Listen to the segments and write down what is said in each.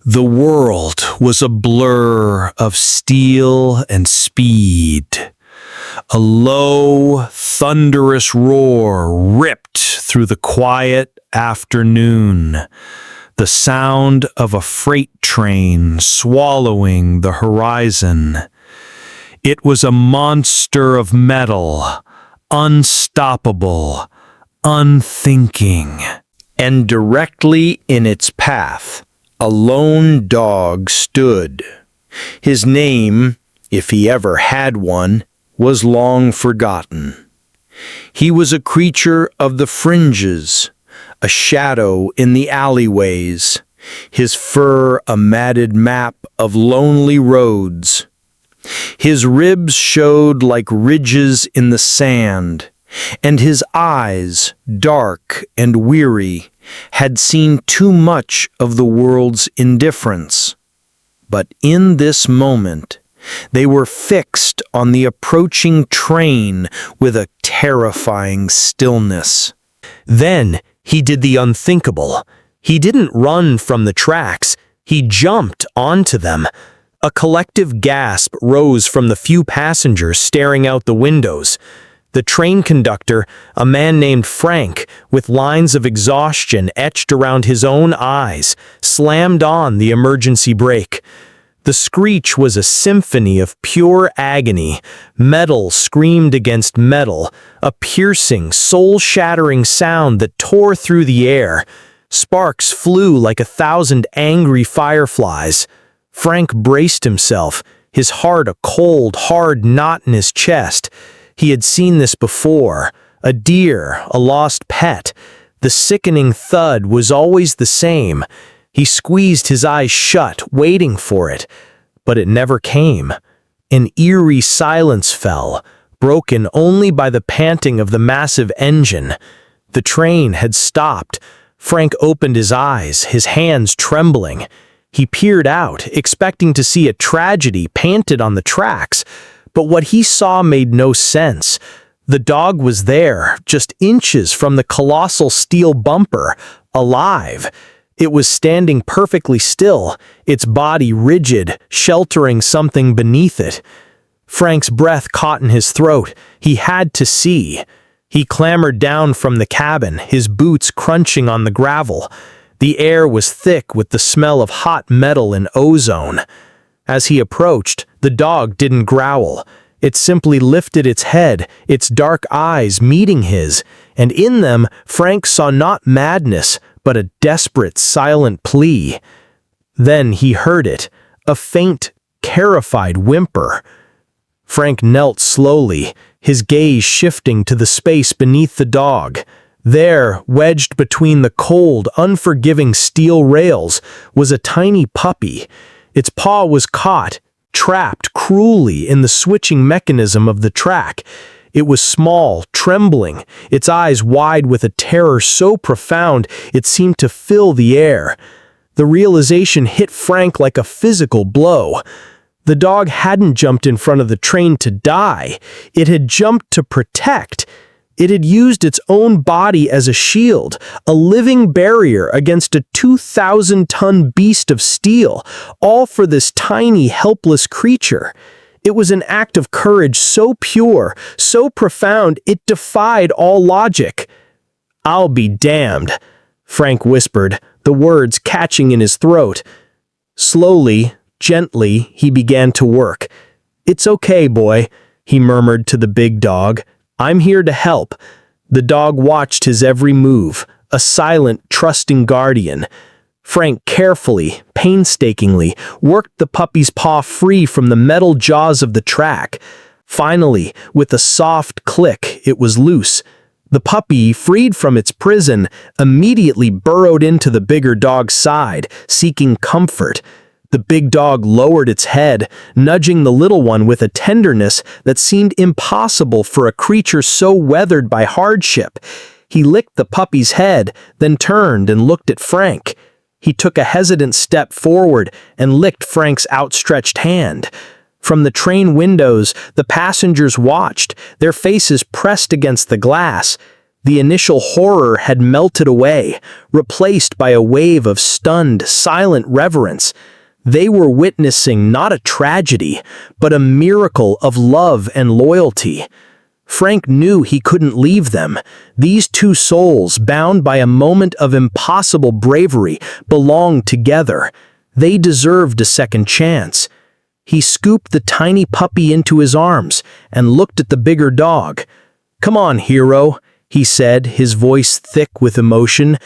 The world was a blur of steel and speed. A low, thunderous roar ripped through the quiet afternoon, the sound of a freight train swallowing the horizon. It was a monster of metal, unstoppable, unthinking. And directly in its path, a lone dog stood. His name, if he ever had one, was long forgotten. He was a creature of the fringes, a shadow in the alleyways, his fur a matted map of lonely roads. His ribs showed like ridges in the sand, and his eyes, dark and weary, had seen too much of the world's indifference. But in this moment, they were fixed on the approaching train with a terrifying stillness. Then he did the unthinkable. He didn't run from the tracks, he jumped onto them. A collective gasp rose from the few passengers staring out the windows. The train conductor, a man named Frank, with lines of exhaustion etched around his own eyes, slammed on the emergency brake. The screech was a symphony of pure agony. Metal screamed against metal, a piercing, soul-shattering sound that tore through the air. Sparks flew like 1,000 angry fireflies. Frank braced himself, his heart a cold, hard knot in his chest. He had seen this before. A deer, a lost pet. The sickening thud was always the same. He squeezed his eyes shut, waiting for it. But it never came. An eerie silence fell, broken only by the panting of the massive engine. The train had stopped. Frank opened his eyes, his hands trembling. He peered out, expecting to see a tragedy painted on the tracks. But what he saw made no sense. The dog was there, just inches from the colossal steel bumper, alive. It was standing perfectly still, its body rigid, sheltering something beneath it. Frank's breath caught in his throat. He had to see. He clambered down from the cabin, his boots crunching on the gravel. The air was thick with the smell of hot metal and ozone. As he approached, the dog didn't growl. It simply lifted its head, its dark eyes meeting his, and in them Frank saw not madness, but a desperate, silent plea. Then he heard it, a faint, terrified whimper. Frank knelt slowly, his gaze shifting to the space beneath the dog. There, wedged between the cold, unforgiving steel rails, was a tiny puppy. Its paw was caught, trapped cruelly in the switching mechanism of the track. It was small, trembling, its eyes wide with a terror so profound it seemed to fill the air. The realization hit Frank like a physical blow. The dog hadn't jumped in front of the train to die. It had jumped to protect. It had used its own body as a shield, a living barrier against a 2,000-ton beast of steel, all for this tiny, helpless creature. It was an act of courage so pure, so profound, it defied all logic. "I'll be damned," Frank whispered, the words catching in his throat. Slowly, gently, he began to work. "It's okay, boy," he murmured to the big dog. "I'm here to help." The dog watched his every move, a silent, trusting guardian. Frank carefully, painstakingly, worked the puppy's paw free from the metal jaws of the track. Finally, with a soft click, it was loose. The puppy, freed from its prison, immediately burrowed into the bigger dog's side, seeking comfort. The big dog lowered its head, nudging the little one with a tenderness that seemed impossible for a creature so weathered by hardship. He licked the puppy's head, then turned and looked at Frank. He took a hesitant step forward and licked Frank's outstretched hand. From the train windows, the passengers watched, their faces pressed against the glass. The initial horror had melted away, replaced by a wave of stunned, silent reverence. They were witnessing not a tragedy, but a miracle of love and loyalty. Frank knew he couldn't leave them. These two souls, bound by a moment of impossible bravery, belonged together. They deserved a second chance. He scooped the tiny puppy into his arms and looked at the bigger dog. "Come on, hero," he said, his voice thick with emotion.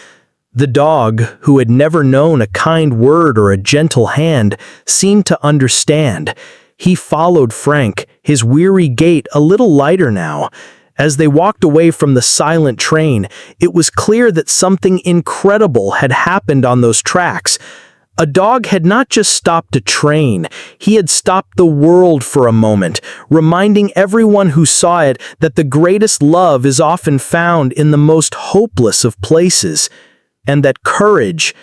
The dog, who had never known a kind word or a gentle hand, seemed to understand. He followed Frank, his weary gait a little lighter now. As they walked away from the silent train, it was clear that something incredible had happened on those tracks. A dog had not just stopped a train, he had stopped the world for a moment, reminding everyone who saw it that the greatest love is often found in the most hopeless of places, and that courage,